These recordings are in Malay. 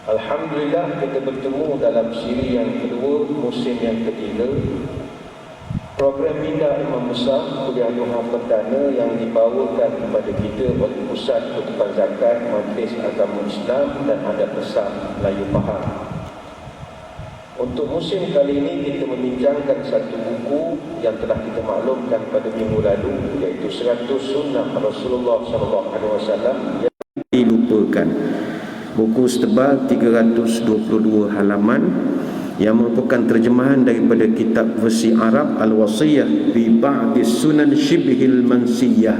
Alhamdulillah kita bertemu dalam siri yang kedua, musim yang ketiga. Program Minda Imam Besar Kuliah Duha Perdana yang dibawakan kepada kita oleh Pusat Kutuban Zakat Majlis Agama Islam dan Adat Besar Melayu Pahang. Untuk musim kali ini kita membincangkan satu buku yang telah kita maklumkan pada minggu lalu, iaitu 100 Sunnah Rasulullah SAW yang dilupakan. Buku setebal 322 halaman yang merupakan terjemahan daripada kitab versi Arab Al-Wasiyah fi Ba'di Sunan Shibhil Mansiyah,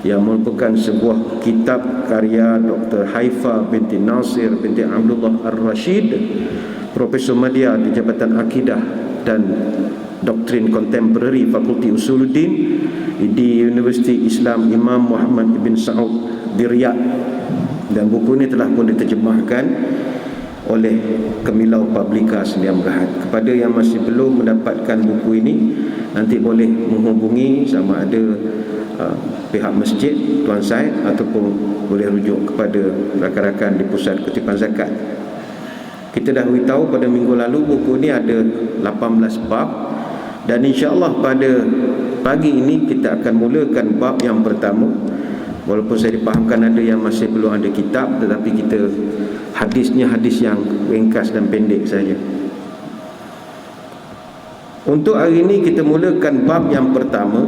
yang merupakan sebuah kitab karya Dr. Haifa binti Nasir binti Abdullah Ar-Rashid, Profesor Madya di Jabatan Akidah dan Doktrin Kontemporari Fakulti Usuluddin di Universiti Islam Imam Muhammad Ibn Saud di Riyadh. Dan buku ini telah pun diterjemahkan oleh Kemilau Publika Sdn Bhd. Kepada yang masih belum mendapatkan buku ini, nanti boleh menghubungi sama ada pihak masjid, Tuan Said, ataupun boleh rujuk kepada rakan-rakan di Pusat Kutipan Zakat. Kita dah beritahu pada minggu lalu buku ini ada 18 bab, dan insya-Allah pada pagi ini kita akan mulakan bab yang pertama. Walaupun saya dipahamkan ada yang masih belum ada kitab, tetapi kita hadisnya hadis yang ringkas dan pendek saja. Untuk hari ini kita mulakan bab yang pertama.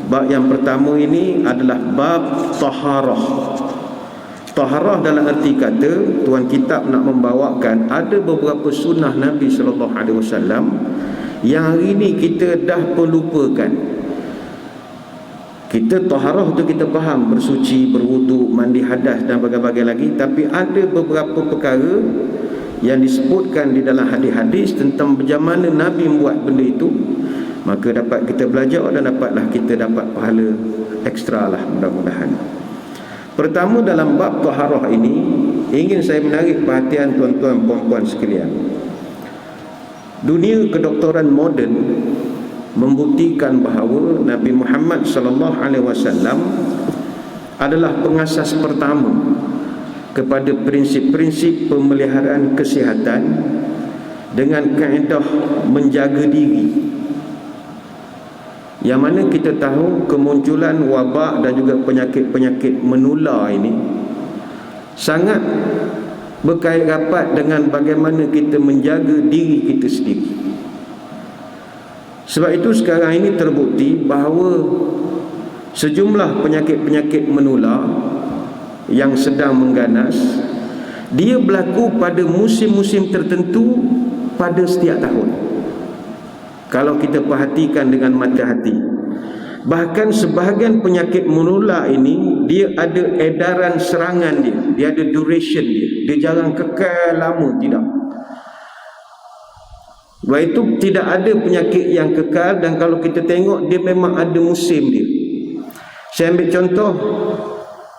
Bab yang pertama ini adalah bab taharah. Taharah dalam arti kata, tuan kitab nak membawakan ada beberapa sunnah Nabi SAW yang hari ini kita dah perlupakan. Kita taharah tu kita faham, bersuci, berwuduk, mandi hadas dan berbagai-bagai lagi. Tapi ada beberapa perkara yang disebutkan di dalam hadis-hadis tentang bagaimana Nabi membuat benda itu. Maka dapat kita belajar dan dapatlah kita dapat pahala ekstra lah, mudah-mudahan. Pertama, dalam bab taharah ini ingin saya menarik perhatian tuan-tuan puan-puan sekalian. Dunia kedoktoran moden membuktikan bahawa Nabi Muhammad SAW adalah pengasas pertama kepada prinsip-prinsip pemeliharaan kesihatan dengan kaedah menjaga diri, yang mana kita tahu kemunculan wabak dan juga penyakit-penyakit menular ini sangat berkait rapat dengan bagaimana kita menjaga diri kita sendiri. Sebab itu sekarang ini terbukti bahawa sejumlah penyakit-penyakit menular yang sedang mengganas, dia berlaku pada musim-musim tertentu pada setiap tahun. Kalau kita perhatikan dengan mata hati, bahkan sebahagian penyakit menular ini dia ada edaran serangan dia ada duration dia jarang kekal lama, tidak. Sebab itu tidak ada penyakit yang kekal, dan kalau kita tengok dia memang ada musim dia. Saya ambil contoh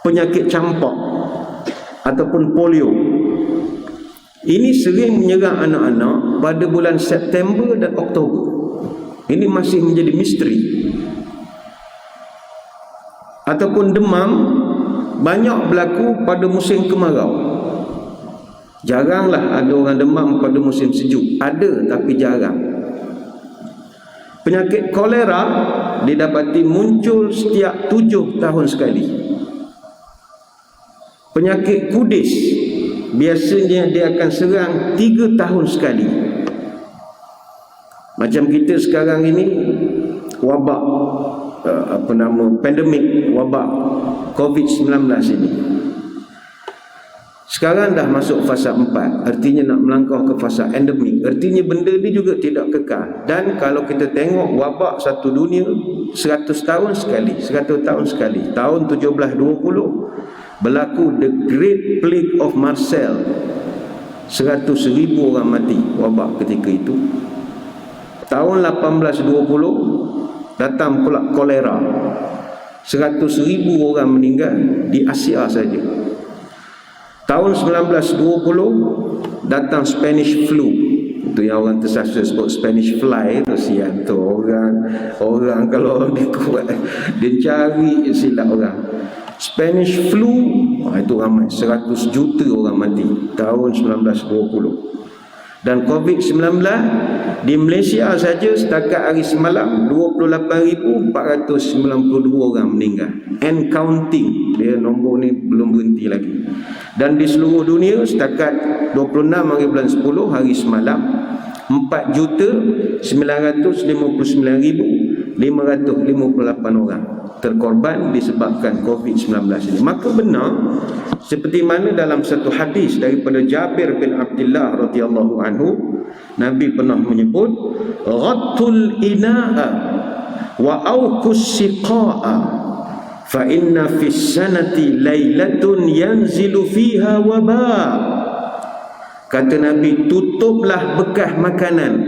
penyakit campak ataupun polio. Ini sering menyerang anak-anak pada bulan September dan Oktober. Ini masih menjadi misteri. Ataupun demam banyak berlaku pada musim kemarau. Jaranglah ada orang demam pada musim sejuk. Ada tapi jarang. Penyakit kolera didapati muncul setiap 7 tahun sekali. Penyakit kudis biasanya dia akan serang 3 tahun sekali. Macam kita sekarang ini wabak pandemik wabak COVID-19 ini. Sekarang dah masuk fasa 4, artinya nak melangkah ke fasa endemik. Artinya benda ni juga tidak kekal. Dan kalau kita tengok wabak satu dunia 100 tahun sekali, 100 tahun sekali. Tahun 1720 berlaku the Great Plague of Marseille. 100,000 orang mati wabak ketika itu. Tahun 1820 datang pula kolera. 100,000 orang meninggal di Asia saja. Tahun 1920 datang Spanish flu. Itu yang orang tersasar sebut Spanish fly tu, sian tu orang kalau orang dia kuat dia cari silap orang. Spanish flu Itu ramai, 100 juta orang mati tahun 1920. Dan COVID-19 di Malaysia saja setakat hari semalam 28,492 orang meninggal. And counting. Dia nombor ni belum berhenti lagi. Dan di seluruh dunia setakat 26 hari bulan 10 hari semalam 4,959,558 orang terkorban disebabkan COVID-19 ini. Maka benar seperti mana dalam satu hadis daripada Jabir bin Abdullah radhiyallahu anhu, Nabi pernah menyebut ghattul ina'a wa auqus siqa'a fa inna fis sanati lailatun yanzilu fiha waba. Kata Nabi, tutuplah bekas makanan,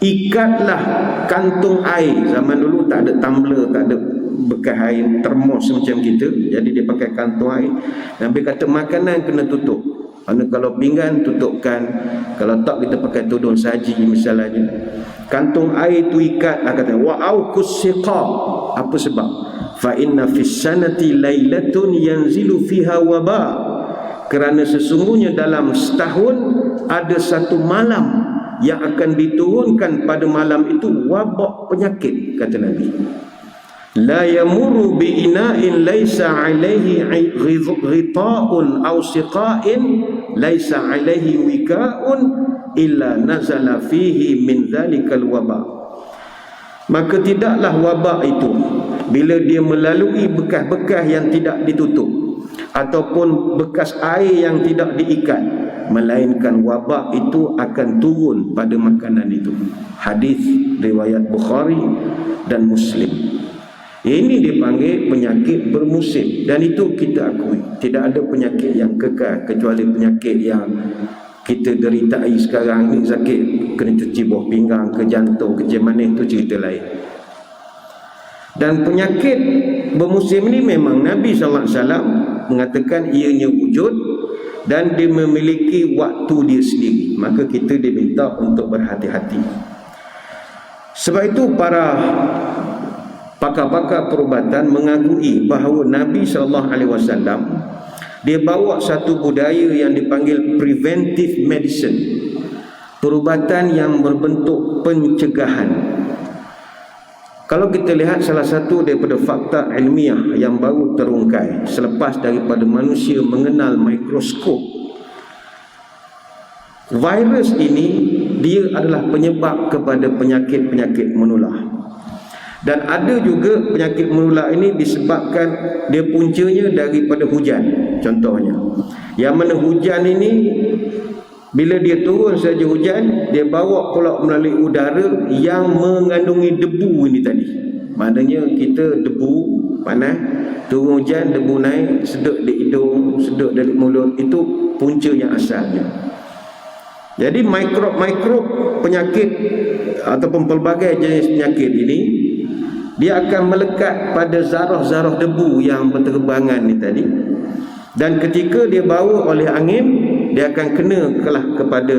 ikatlah kantung air. Zaman dulu tak ada tumbler, tak ada bekas air termos macam kita, jadi dia pakai kantung air. Nabi kata makanan kena tutup. Kerana kalau pinggan tutupkan, kalau tak kita pakai tudung saji misalnya. Kantung air tu ikatlah, kata wa auqus siqa. Apa sebab? Fa inna fis sanati lailatun yanzilu fiha waba. Kerana sesungguhnya dalam setahun ada satu malam yang akan diturunkan pada malam itu wabak penyakit, kata Nabi. La yamurru bi ina'in laisa alaihi ghita'un aw siqa'in laisa alaihi wika'un illa nazala fihi min dhalikal waba. Maka tidaklah wabak itu bila dia melalui bekas-bekas yang tidak ditutup ataupun bekas air yang tidak diikat, melainkan wabak itu akan turun pada makanan itu. Hadis riwayat Bukhari dan Muslim. Ini dipanggil penyakit bermusim, dan itu kita akui. Tidak ada penyakit yang kekal kecuali penyakit yang kita deritai sekarang ini. Sakit kena cuci buah pinggang, ke jantung, ke manis, itu cerita lain. Dan penyakit bermusim ini memang Nabi SAW mengatakan ianya wujud dan dia memiliki waktu dia sendiri. Maka kita diminta untuk berhati-hati. Sebab itu para pakar-pakar perubatan mengakui bahawa Nabi SAW dia bawa satu budaya yang dipanggil preventive medicine, perubatan yang berbentuk pencegahan. Kalau kita lihat salah satu daripada fakta ilmiah yang baru terungkai selepas daripada manusia mengenal mikroskop, virus ini dia adalah penyebab kepada penyakit-penyakit menular. Dan ada juga penyakit menular ini disebabkan dia puncanya daripada hujan. Contohnya, yang mana hujan ini bila dia turun saja hujan, dia bawa pula melalui udara yang mengandungi debu ini tadi. Maknanya kita debu panas, turun hujan, debu naik, sedut di hidung, sedut dari mulut, itu punca yang asalnya. Jadi mikrob-mikrob penyakit ataupun pelbagai jenis penyakit ini, dia akan melekat pada zarah-zarah debu yang berterbangan ni tadi. Dan ketika dia bawa oleh angin, dia akan kena kepada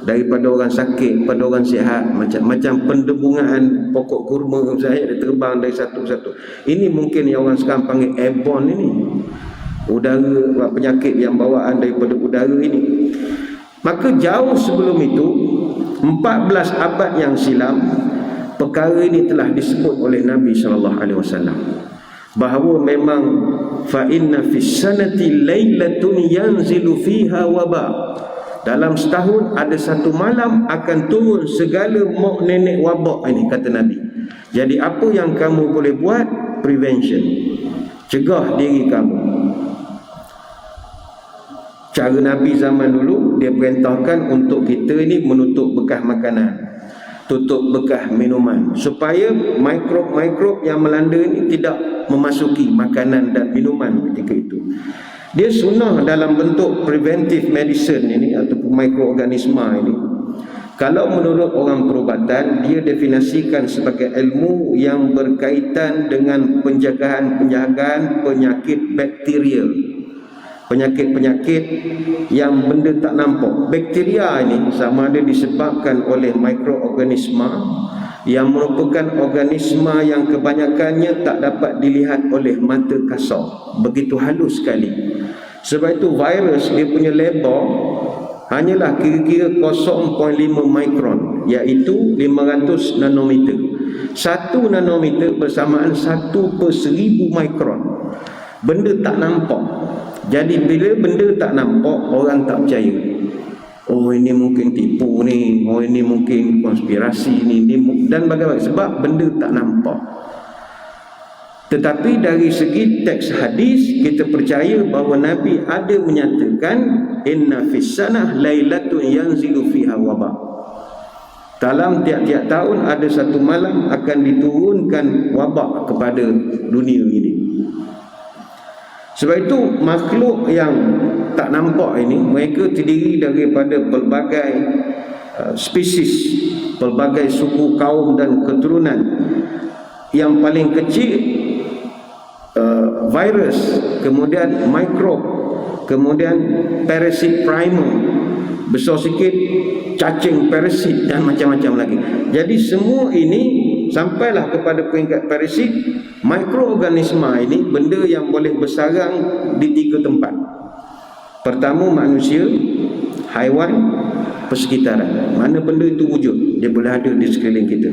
daripada orang sakit pada orang sihat, macam pendebungan pokok kurma misalnya, dia terbang dari satu ke satu. Ini mungkin yang orang sekarang panggil airborne ini, udara, penyakit yang bawaan daripada udara ini. Maka jauh sebelum itu, 14 abad yang silam, perkara ini telah disebut oleh Nabi SAW bahawa memang fa inna fis sanati lailatun yanzilu fiha waba. Dalam setahun ada satu malam akan turun segala mok nenek wabak ini, kata Nabi. Jadi apa yang kamu boleh buat? Prevention, cegah diri kamu. Cara Nabi zaman dulu, dia perintahkan untuk kita ini menutup bekas makanan, tutup bekas minuman, supaya mikrob-mikrob yang melanda ini tidak memasuki makanan dan minuman ketika itu. Dia sunnah dalam bentuk preventive medicine ini ataupun mikroorganisma ini. Kalau menurut orang perubatan, dia definisikan sebagai ilmu yang berkaitan dengan penjagaan penyakit bakteria, penyakit-penyakit yang benda tak nampak. Bakteria ini sama ada disebabkan oleh mikroorganisma yang merupakan organisma yang kebanyakannya tak dapat dilihat oleh mata kasar. Begitu halus sekali. Sebab itu virus dia punya lebar hanyalah kira-kira 0.5 mikron, iaitu 500 nanometer. 1 nanometer bersamaan 1/1000 mikron. Benda tak nampak. Jadi bila benda tak nampak, orang tak percaya. Oh, ini mungkin tipu ni, oh ini mungkin konspirasi ni, dan bagaimana, sebab benda tak nampak. Tetapi dari segi teks hadis, kita percaya bahawa Nabi ada menyatakan inna fis sanah lailatun yanzilu fiha wabak. Dalam tiap-tiap tahun ada satu malam akan diturunkan wabak kepada dunia ini. Sebab itu makhluk yang tak nampak ini, mereka terdiri daripada pelbagai spesies, pelbagai suku, kaum dan keturunan. Yang paling kecil virus, kemudian mikrob, kemudian parasit primer, besar sikit cacing parasit, dan macam-macam lagi. Jadi semua ini sampailah kepada peringkat parasit. Mikroorganisma ini benda yang boleh bersarang di 3 tempat. Pertama, manusia, haiwan, persekitaran. Mana benda itu wujud, dia boleh ada di sekeliling kita.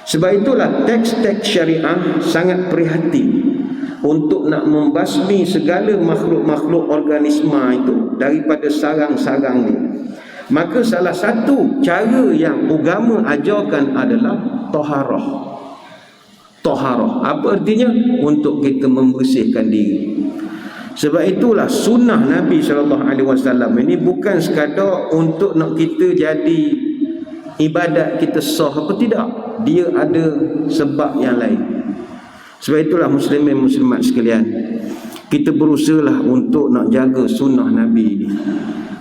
Sebab itulah teks-teks syariah sangat prihatin untuk nak membasmi segala makhluk-makhluk organisma itu daripada sarang-sarang ni. Maka salah satu cara yang agama ajarkan adalah taharah. Taharah, apa artinya? Untuk kita membersihkan diri. Sebab itulah sunnah Nabi SAW ini bukan sekadar untuk nak kita jadi ibadat kita sah apa tidak. Dia ada sebab yang lain. Sebab itulah muslimin muslimat sekalian, kita berusahalah untuk nak jaga sunnah Nabi ini.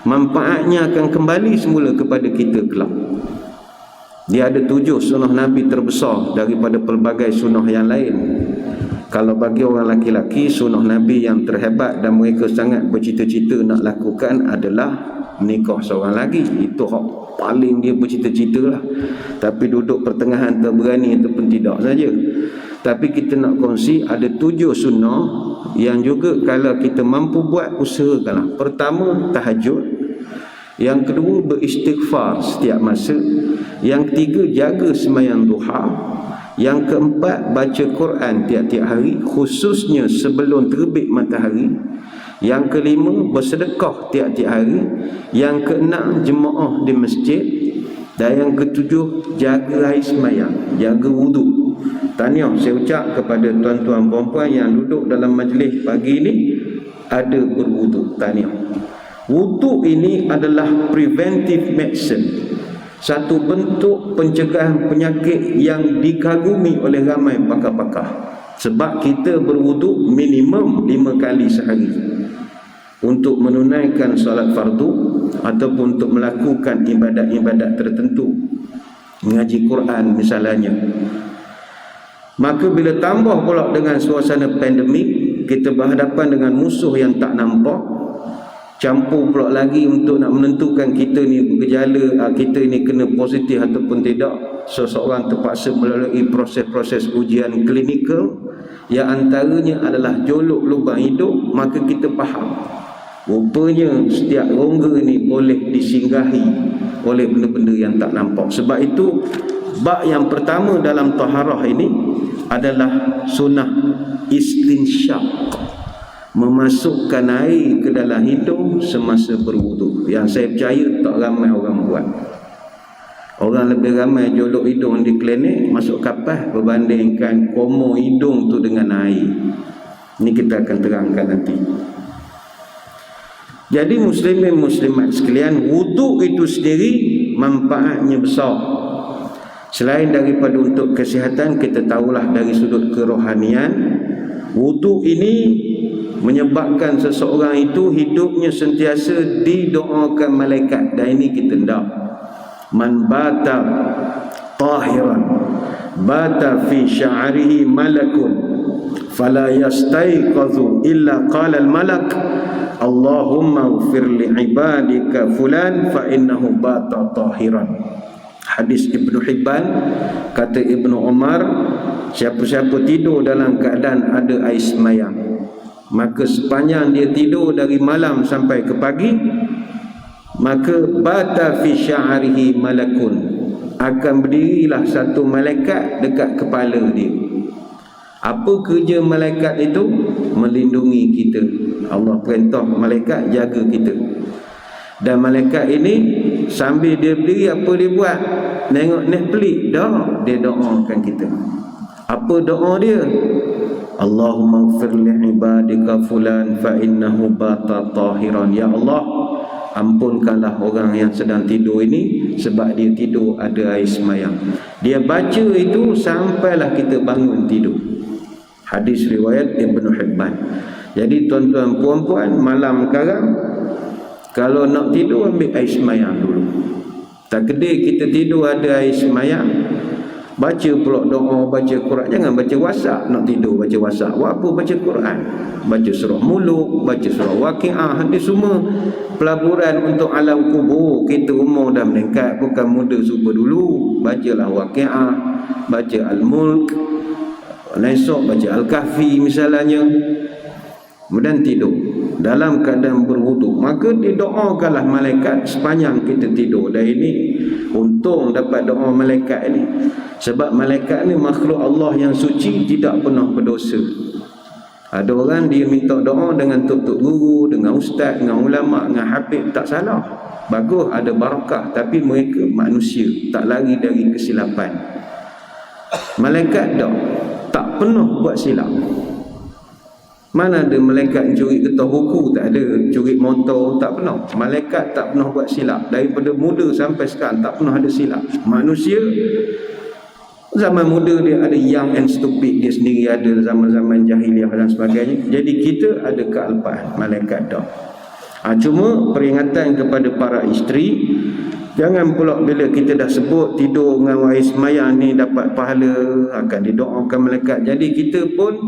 Manfaatnya akan kembali semula kepada kita kelak. Dia ada 7 sunnah Nabi terbesar daripada pelbagai sunnah yang lain. Kalau bagi orang laki-laki, sunnah Nabi yang terhebat dan mereka sangat bercita-cita nak lakukan adalah nikah seorang lagi. Itu hak paling dia bercita-cita lah. Tapi duduk pertengahan terberani ataupun tidak saja. Tapi kita nak kongsi ada 7 sunnah yang juga kalau kita mampu buat, usahakanlah. Pertama, tahajud. Yang kedua, beristighfar setiap masa. Yang ketiga, jaga sembahyang duha. Yang keempat, baca Quran tiap-tiap hari, khususnya sebelum terbit matahari. Yang kelima, bersedekah tiap-tiap hari. Yang keenam, jemaah di masjid. Dan yang ketujuh, jaga air sembahyang, jaga wudu. Tahniah saya ucap kepada tuan-tuan puan-puan yang duduk dalam majlis pagi ini ada berwudu. Tahniah. Wudu ini adalah preventive medicine, satu bentuk pencegahan penyakit yang dikagumi oleh ramai pakar-pakar. Sebab kita berwudu minimum 5 kali sehari untuk menunaikan solat fardu ataupun untuk melakukan ibadat-ibadat tertentu, mengaji Quran misalnya. Maka bila tambah pula dengan suasana pandemik, kita berhadapan dengan musuh yang tak nampak, campur pula lagi untuk nak menentukan kita ni bergejala, kita ni kena positif ataupun tidak. Seseorang terpaksa melalui proses-proses ujian klinikal yang antaranya adalah jolok lubang hidung. Maka kita faham rupanya setiap rongga ni boleh disinggahi oleh benda-benda yang tak nampak. Sebab itu bab yang pertama dalam taharah ini adalah sunnah istinsyaq, memasukkan air ke dalam hidung semasa berwudu. Yang saya percaya tak ramai orang buat. Orang lebih ramai jolok hidung di klinik, masuk kapas, berbandingkan komo hidung tu dengan air. Ini kita akan terangkan nanti. Jadi muslimin muslimat sekalian, wudu itu sendiri manfaatnya besar. Selain daripada untuk kesihatan, kita tahulah dari sudut kerohanian, wudu ini menyebabkan seseorang itu hidupnya sentiasa didoakan malaikat. Dan ini kita hendak. Man bata tahiran bata fi sya'rihi malakun fala yastayqadhu illa qala al-malak Allahumma ighfir li ibadika fulan fa innahu bata tahiran. Hadis Ibnu Hibban, kata Ibnu Umar, siapa-siapa tidur dalam keadaan ada air semayang, maka sepanjang dia tidur dari malam sampai ke pagi, maka bata fi sya'rihi malakun, akan berdirilah satu malaikat dekat kepala dia. Apa kerja malaikat itu? Melindungi kita. Allah perintah malaikat jaga kita. Dan malaikat ini sambil dia berdiri, apa dia buat? Nengok pelik? Tak, dia doakan kita. Apa doa dia? Allahumma ighfir li ibadika fulan fa innahu bata tahiran. Ya Allah, ampunkanlah orang yang sedang tidur ini sebab dia tidur ada air semayang. Dia baca itu sampailah kita bangun tidur. Hadis riwayat Ibnu Hibban. Jadi tuan-tuan puan-puan, malam sekarang kalau nak tidur ambil air semayang dulu. Tak kedai kita tidur ada air semayang, baca pula doa, baca Quran. Jangan baca WhatsApp nak tidur, baca WhatsApp. Buat apa baca Quran? Baca surah Muluk, baca surah Waqiah. Hadis semua pelaburan untuk alam kubur. Kita umur dah meningkat, bukan muda super dulu. Bacalah Waqiah, baca Al-Mulk, esok baca Al-Kahfi misalnya. Kemudian tidur dalam keadaan berwuduk, maka didoakanlah malaikat sepanjang kita tidur. Dan ini untung dapat doa malaikat ini, sebab malaikat ni makhluk Allah yang suci, tidak pernah berdosa. Ada orang dia minta doa dengan tok-tok guru, dengan ustaz, dengan ulama, dengan habib, tak salah, bagus, ada barakah. Tapi mereka manusia, tak lari dari kesilapan. Malaikat tak pernah buat silap. Mana ada malaikat curi getah buku? Tak ada. Curi motor? Tak pernah. Malaikat tak pernah buat silap. Daripada muda sampai sekarang tak pernah ada silap. Manusia zaman muda dia ada young and stupid, dia sendiri ada, zaman-zaman jahiliah dan sebagainya. Jadi kita ada kealpaan, malaikat tak. Cuma peringatan kepada para isteri, jangan pula bila kita dah sebut tidur dengan air semayang ni dapat pahala, akan didoakan malaikat. Jadi kita pun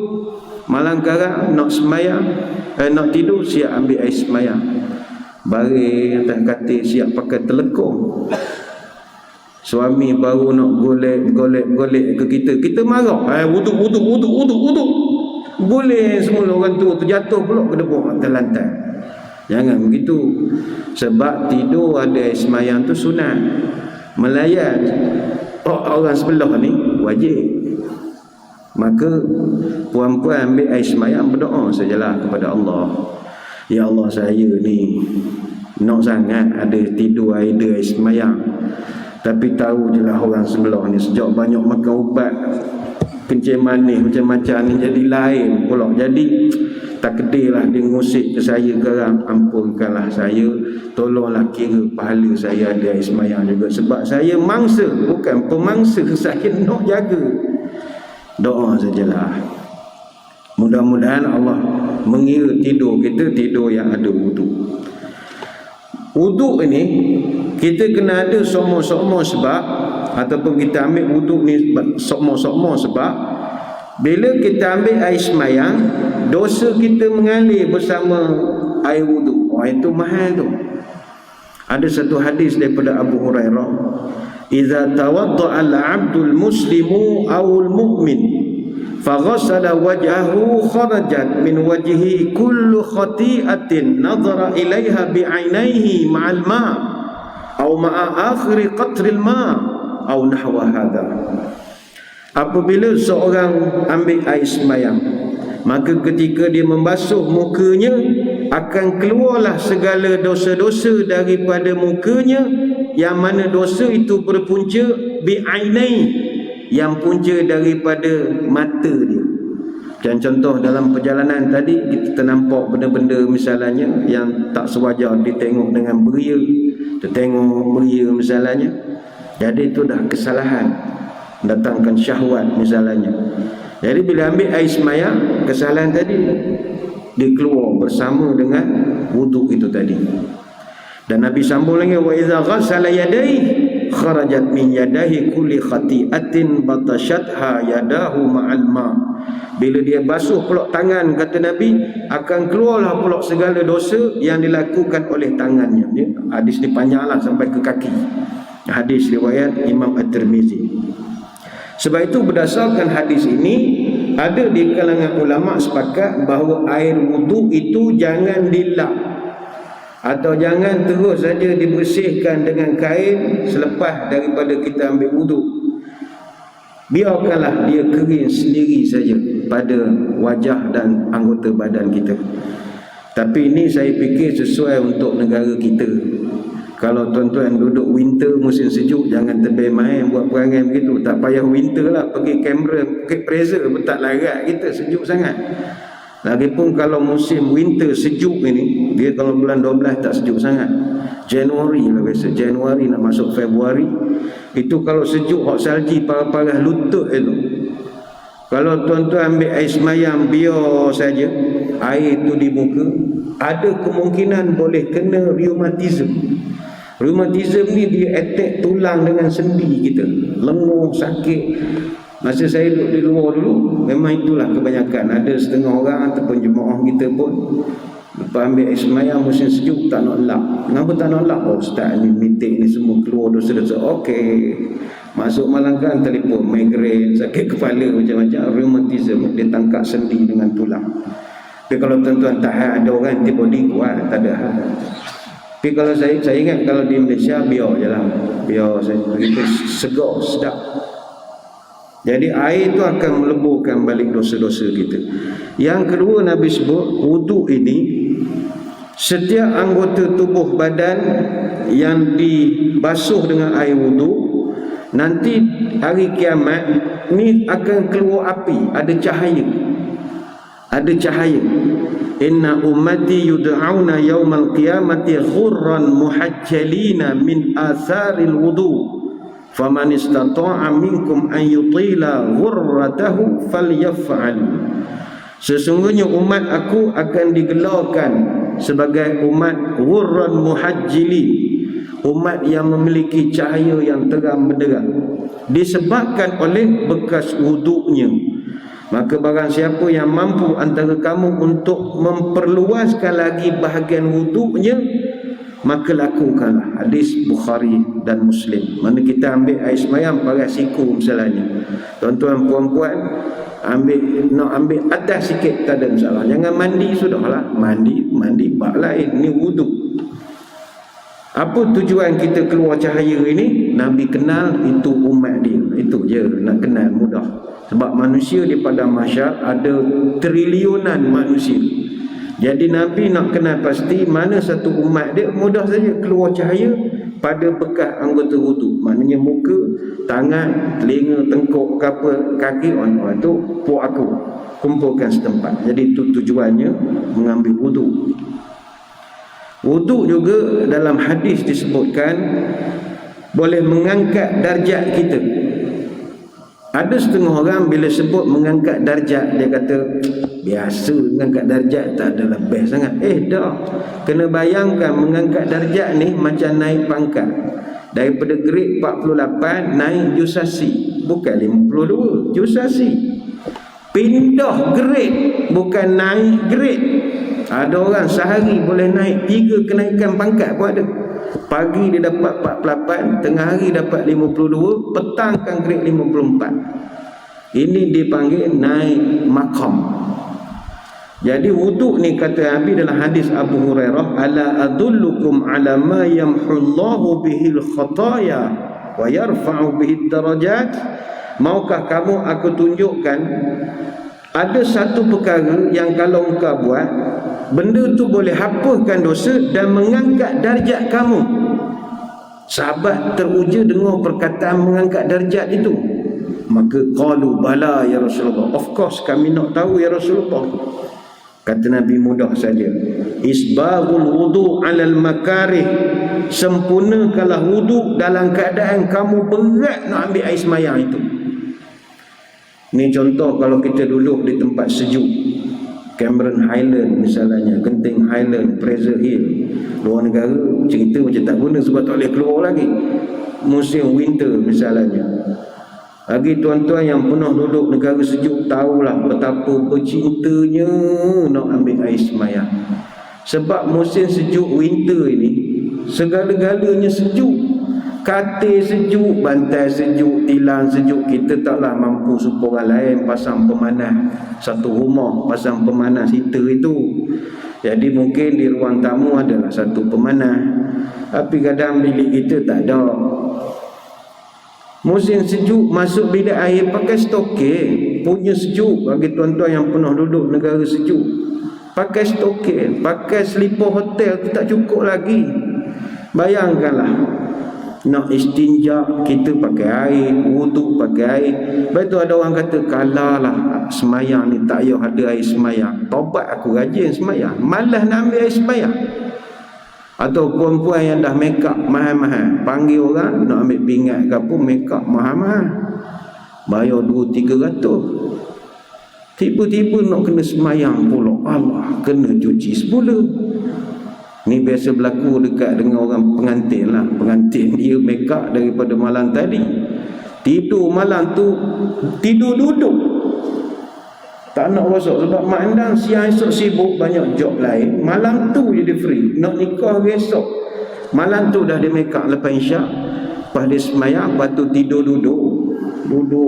malam sekarang nak semayang, nak tidur, siap ambil air semayang, baring atas katil, siap pakai telekung. Suami baru nak golek ke kita marah, wuduk. Boleh semula orang tu terjatuh pula ke depan atas lantai. Jangan begitu. Sebab tidur ada air semayang tu sunat. Melayan orang sebelah ni wajib. Maka puan-puan ambil air semayang, berdoa sajalah kepada Allah. Ya Allah, saya ni nak sangat ada tidur ada air semayang, tapi tahu je lah orang sebelah ni sejak banyak makan ubat kencing manis macam-macam ni, jadi lain pula. Jadi tak kedailah dia ngusik ke saya sekarang. Ampunkanlah saya, tolonglah kira pahala saya ada air semayang juga. Sebab saya mangsa, bukan pemangsa, saya nak jaga. Doa sajalah. Mudah-mudahan Allah mengira tidur kita tidur yang ada wuduk. Wuduk ini kita kena ada sokmo-sokmo sebab, ataupun kita ambil wuduk ni sokmo-sokmo sebab bila kita ambil air semayang, dosa kita mengalir bersama air wuduk. Itu mahal tu. Ada satu hadis daripada Abu Hurairah, "Idza tawadda'a al-'abdul muslimu awul mu'min faghassala wajhahu kharajat min wajhihi kullu khati'atin nadhara ilaiha bi'ainaihi ma'al ma' aw ma'a akhiri qatril ma' aw nahwa hadha." Apabila seorang ambil air semayang, maka ketika dia membasuh mukanya, akan keluarlah segala dosa-dosa daripada mukanya, yang mana dosa itu berpunca bi'ainai, yang punca daripada mata dia. Dan contoh dalam perjalanan tadi kita nampak benda-benda misalnya yang tak sewajar ditengok dengan beria, tertengok beria misalnya, jadi itu dah kesalahan, datangkan syahwat misalnya. Jadi bila ambil air semayang, kesalahan tadi dia keluar bersama dengan wuduk itu tadi. Dan Nabi sambung lagi, wa idza ghassala yadayhi kharajat min yadahi kulli khati'atin batashatha yadahu ma'al ma. Bila dia basuh pulak tangan, kata Nabi, akan keluarlah pulak segala dosa yang dilakukan oleh tangannya. Hadis ni panjanglah sampai ke kaki. Hadis riwayat Imam At-Tirmizi. Sebab itu berdasarkan hadis ini, ada di kalangan ulama sepakat bahawa air wuduk itu jangan dilap atau jangan terus saja dibersihkan dengan kain selepas daripada kita ambil wuduk. Biarkanlah dia kering sendiri saja pada wajah dan anggota badan kita. Tapi ini saya fikir sesuai untuk negara kita. Kalau tuan-tuan duduk winter musim sejuk, jangan tebih main buat perangai begitu. Tak payah winter lah, pergi kamera Bukit Fraser pun tak larat kita, sejuk sangat. Lagipun kalau musim winter sejuk ini, dia kalau bulan 12 tak sejuk sangat. Januari lah biasa, Januari nak masuk Februari, itu kalau sejuk hot salji parah-parah lutut itu. Kalau tuan-tuan ambil air semayam biar saja air itu di muka, ada kemungkinan boleh kena rheumatism. Rheumatism ni dia attack tulang dengan sendi kita, lenguh, sakit. Masa saya duduk di luar dulu, memang itulah kebanyakan. Ada setengah orang ataupun jemaah kita pun lepas ambil air semayam musim sejuk tak nak lap. Kenapa tak nak lap? Oh ustaz ni meeting ni semua keluar dosa-dosa. Okey, masuk malangkan telefon, migraine, sakit kepala, macam-macam, rheumatism, dia tangkap sendi dengan tulang. Tapi kalau tuan-tuan tahan, ada orang antibody kuat, tak ada hal. Tapi kalau saya ingat kalau di Malaysia biar je lah, biar saya begitu segar, sedap. Jadi air itu akan meleburkan balik dosa-dosa kita. Yang kedua Nabi sebut, wuduk ini setiap anggota tubuh badan yang dibasuh dengan air wuduk, nanti hari kiamat ni akan keluar api, ada cahaya. Ada cahaya. Inna ummati yud'auna yawmal qiyamati ghurran muhajjalina min atharil wudu faman istata'a minkum an yutila ghurratahu falyaf'al. Sesungguhnya umat aku akan digelarkan sebagai umat ghurran muhajjilin, umat yang memiliki cahaya yang terang benderang disebabkan oleh bekas wuduknya. Maka barang siapa yang mampu antara kamu untuk memperluaskan lagi bahagian wuduknya, maka lakukanlah. Hadis Bukhari dan Muslim. Mana kita ambil air semayam pakai siku misalnya, tuan-tuan puan-puan nak ambil atas sikit tak ada masalah. Jangan mandi, sudahlah, mandi bab lain, ni wuduk. Apa tujuan kita keluar cahaya ini? Nabi kenal itu umat dia. Itu je, nak kenal mudah. Sebab manusia di padang mahsyar ada triliunan manusia. Jadi Nabi nak kenal pasti mana satu umat dia, mudah saja keluar cahaya pada bekas anggota wudu. Maknanya muka, tangan, telinga, tengkuk, kaki, itu puak aku kumpulkan setempat. Jadi itu tujuannya mengambil wudu. Wudu juga dalam hadis disebutkan boleh mengangkat darjat kita. Ada setengah orang bila sebut mengangkat darjat, dia kata biasa mengangkat darjat, tak ada lebih sangat. Dah, kena bayangkan mengangkat darjat ni macam naik pangkat. Daripada grade 48 naik jusasi, bukan 52, jusasi. Pindah grade, bukan naik grade. Ada orang sehari boleh naik 3 kenaikan pangkat pun ada. Pagi dia dapat 48, tengah hari dapat 52, petang kan grade 54. Ini dipanggil naik makam. Jadi wuduk ni kata Nabi dalam hadis Abu Hurairah, ala adullukum ala ma yamhullahu bihil khataya wa yarfa'u bihid darajat. Maukah kamu aku tunjukkan ada satu perkara yang kalau engkau buat, benda tu boleh hapuskan dosa dan mengangkat darjat kamu. Sahabat teruja dengar perkataan mengangkat darjat itu. Maka qalu bala ya Rasulullah, of course kami nak tahu ya Rasulullah. Kata Nabi mudah saja, isbaghul wudu alal makarih, sempurnakanlah wudu dalam keadaan kamu berat nak ambil air semayang itu. Ini contoh kalau kita duduk di tempat sejuk, Cameron Highland misalnya, Genting Highland, Fraser Hill, luar negara cerita macam tak guna sebab tak boleh keluar lagi. Musim winter misalnya, lagi tuan-tuan yang pernah duduk negara sejuk tahulah betapa bercintanya nak ambil air semayang. Sebab musim sejuk winter ini segala-galanya sejuk. Katil sejuk, bantal sejuk, tilang sejuk, kita taklah mampu supaya orang lain pasang pemanas. Satu rumah pasang pemanas heater itu. Jadi mungkin di ruang tamu adalah satu pemanas, tapi kadang bilik kita tak ada. Musim sejuk masuk bilik air pakai stokin, punya sejuk. Bagi tuan-tuan yang pernah duduk negara sejuk, pakai stokin, pakai selipar hotel tu tak cukup lagi. Bayangkanlah, nak istinja kita pakai air, wuduk pakai air. Lepas tu ada orang kata, kalalah semayang ni tak payah ada air semayang. Tobat aku rajin semayang, malas nak ambil air semayang. Atau perempuan yang dah make up mahal-mahal, panggil orang nak ambil pingat ke apa, make up mahal-mahal, bayar 200-300. Tiba-tiba nak kena semayang pula, Allah, kena cuci semula. Ni biasa berlaku dekat dengan orang pengantin lah. Pengantin dia make up daripada malam tadi, tidur malam tu, tidur duduk, tak nak rosak. Sebab mak andang siang esok sibuk banyak job lain, malam tu je dia free. Nak nikah esok, malam tu dah dia make up lepas isyak, lepas dia semayang, lepas tu tidur duduk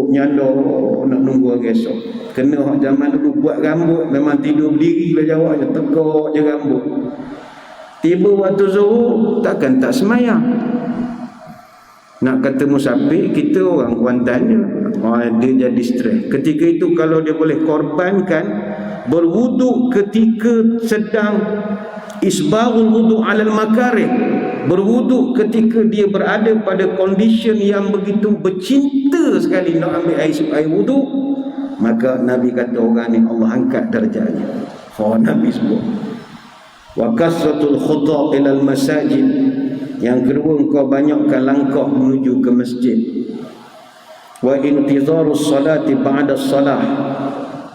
nyandor nak nunggu hari esok. Kena hak zaman dulu buat rambut memang tidur berdiri lah jawabnya, tegak je rambut. Tiba waktu zuhur takkan tak semayang. Nak kata musafir, kita orang Kuantannya, dia jadi stres. Ketika itu kalau dia boleh korbankan berwuduk ketika sedang isbahul wuduk alal makarih, berwuduk ketika dia berada pada condition yang begitu bercinta sekali nak ambil air wuduk, maka Nabi kata orang ni Allah angkat darjahnya. Nabi sebut wa kasratul khuta ilal masajid. Yang kedua, engkau banyakkan langkah menuju ke masjid. Wa intizarus salati ba'da salah,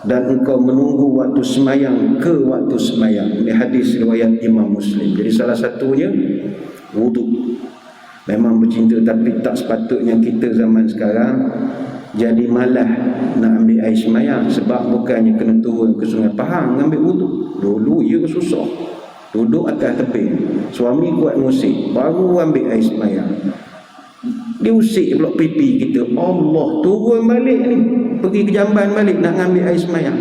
dan engkau menunggu waktu semayang ke waktu semayang. Ini hadis riwayat Imam Muslim. Jadi salah satunya wuduk. Memang bercinta, tapi tak sepatutnya kita zaman sekarang jadi malas nak ambil air semayang. Sebab bukannya kena turun ke Sungai Pahang ambil wuduk. Dulu ia susah, duduk atas tepi, suami kuat ngusik, baru ambil air semayang. Dia usik pula pipi kita, Allah, turun balik ni, pergi ke jamban balik nak ambil air semayang.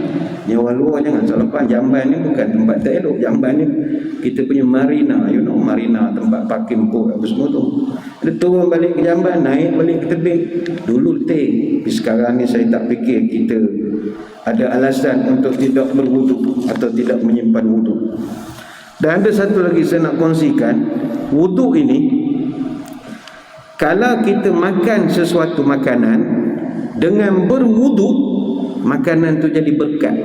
Ni orang luar jangan salah faham, jamban ni bukan tempat tak elok. Jamban ni kita punya marina, you know, marina, tempat parking boat apa semua tu. Dia turun balik ke jamban, naik balik ke tebing. Dulu letih, tapi sekarang ni saya tak fikir kita ada alasan untuk tidak berwuduk atau tidak menyimpan wuduk. Dan ada satu lagi saya nak kongsikan, wuduk ini, kalau kita makan sesuatu makanan dengan berwuduk, makanan tu jadi berkat.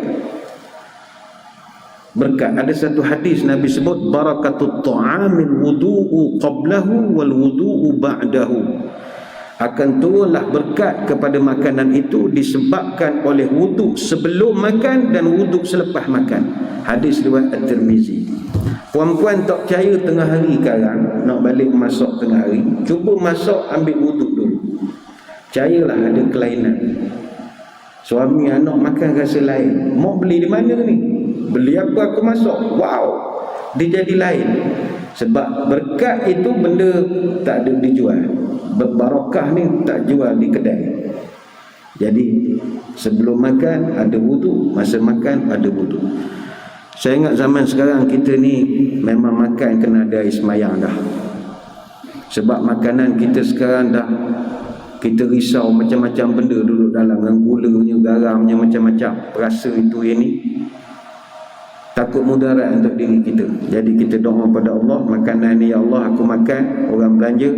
Berkat. Ada satu hadis Nabi sebut, barakatut ta'amil wudu'u qablahu wal wudu'u ba'dahu. Akan turunlah berkat kepada makanan itu disebabkan oleh wuduk sebelum makan dan wuduk selepas makan. Hadis riwayat At-Tirmizi. Puan-puan tak percaya tengah hari sekarang nak balik masak tengah hari, cuba masak ambil wuduk dulu. Percayalah ada kelainan. Suami anak makan rasa lain. Mau beli di mana ni? Beli apa aku masak? Wow, dia jadi lain. Sebab berkat itu benda tak ada dijual. Barakah ni tak jual di kedai. Jadi sebelum makan ada wuduk, masa makan ada wuduk. Saya ingat zaman sekarang kita ni memang makan kena ada air semayang dah. Sebab makanan kita sekarang dah, kita risau macam-macam benda duduk dalam, dengan gulanya, garamnya, macam-macam. Rasa itu ini takut mudarat untuk diri kita. Jadi kita doa pada Allah, makanan ni ya Allah aku makan, orang belanja,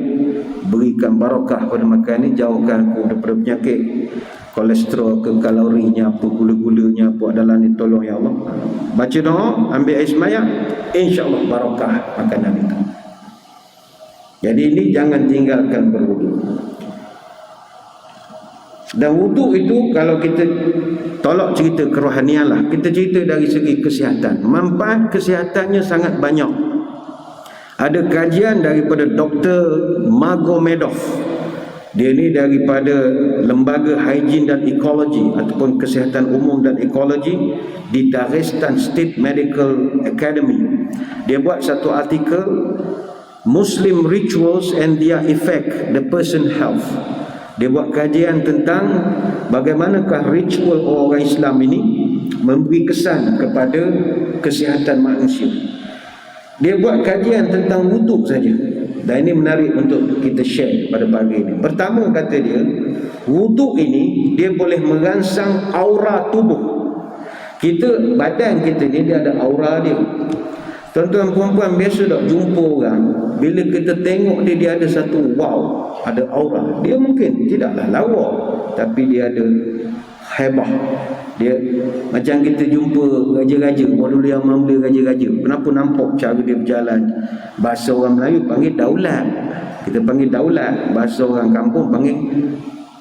berikan barakah pada makan ni, jauhkan aku daripada penyakit kolesterol ke kalorinya apa, gula-gulanya apa dalam ni, tolong ya Allah. Baca doa, ambil air semayang, insya-Allah barakah makanan itu. Jadi ini jangan tinggalkan berwuduk. Dan wuduk itu kalau kita tolak cerita kerohanian lah, kita cerita dari segi kesihatan. Manfaat kesihatannya sangat banyak. Ada kajian daripada Dr. Magomedov. Dia ni daripada Lembaga Higien dan Ekologi ataupun Kesihatan Umum dan Ekologi di Dagestan State Medical Academy. Dia buat satu artikel Muslim rituals and their effect the person health. Dia buat kajian tentang bagaimanakah ritual orang Islam ini memberi kesan kepada kesihatan manusia. Dia buat kajian tentang wuduk saja. Dan ini menarik untuk kita share pada pagi ini. Pertama kata dia, wuduk ini dia boleh merangsang aura tubuh. Badan kita ni dia ada aura dia. Tuan-tuan perempuan biasa tak jumpa orang, bila kita tengok dia, dia ada satu wow, ada aura. Dia mungkin tidaklah lawa, tapi dia ada hebah. Dia macam kita jumpa raja-raja, dulu yang membeli raja-raja, kenapa nampak cara dia berjalan. Bahasa orang Melayu panggil daulat, kita panggil daulat. Bahasa orang kampung panggil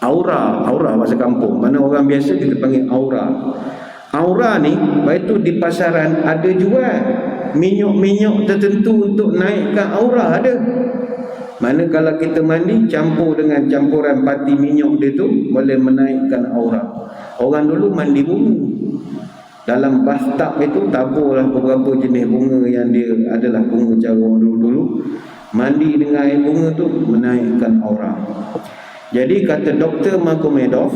aura. Aura bahasa kampung. Mana orang biasa kita panggil aura. Aura ni, baik tu di pasaran ada jual minyak-minyak tertentu untuk naikkan aura, ada. Mana kalau kita mandi campur dengan campuran pati minyak dia tu boleh menaikkan aura. Orang dulu mandi bunga. Dalam bathtub itu taburlah beberapa jenis bunga yang dia adalah bunga cara orang dulu-dulu. Mandi dengan air bunga tu menaikkan aura. Jadi kata Dr. Magomedov,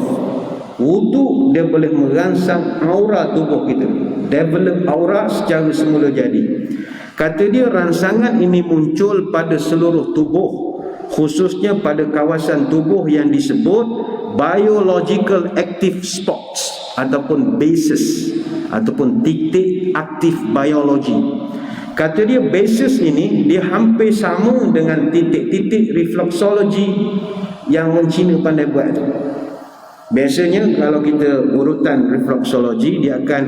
wuduk dia boleh merangsang aura tubuh kita, develop aura secara semula jadi. Kata dia rangsangan ini muncul pada seluruh tubuh, khususnya pada kawasan tubuh yang disebut biological active spots ataupun bases ataupun titik aktif biologi. Kata dia bases ini dia hampir sama dengan titik-titik reflexology yang orang Cina pandai buat tu. Biasanya kalau kita urutan reflexology, dia akan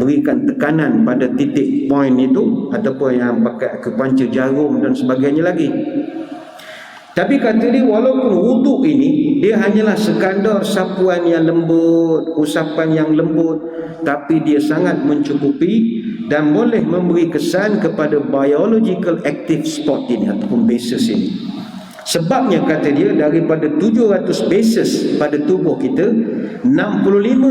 berikan tekanan pada titik point itu ataupun yang pakai kepanca jarum dan sebagainya lagi. Tapi kata dia walaupun wuduk ini dia hanyalah sekadar sapuan yang lembut, usapan yang lembut, tapi dia sangat mencukupi dan boleh memberi kesan kepada biological active spot ini ataupun bases ini. Sebabnya kata dia daripada 700 bases pada tubuh kita, 65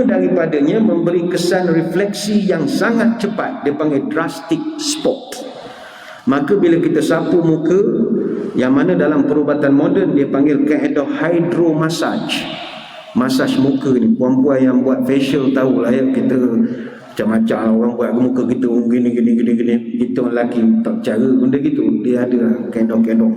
daripadanya memberi kesan refleksi yang sangat cepat. Dia panggil drastic spot. Maka bila kita sapu muka, yang mana dalam perubatan moden dia panggil kaedah hydromassage. Masaj muka ni, puan-puan yang buat facial tahulah ya, kita macam-macam orang buat muka kita gini. Kita lelaki tak cara benda gitu. Dia ada kendok-kendok.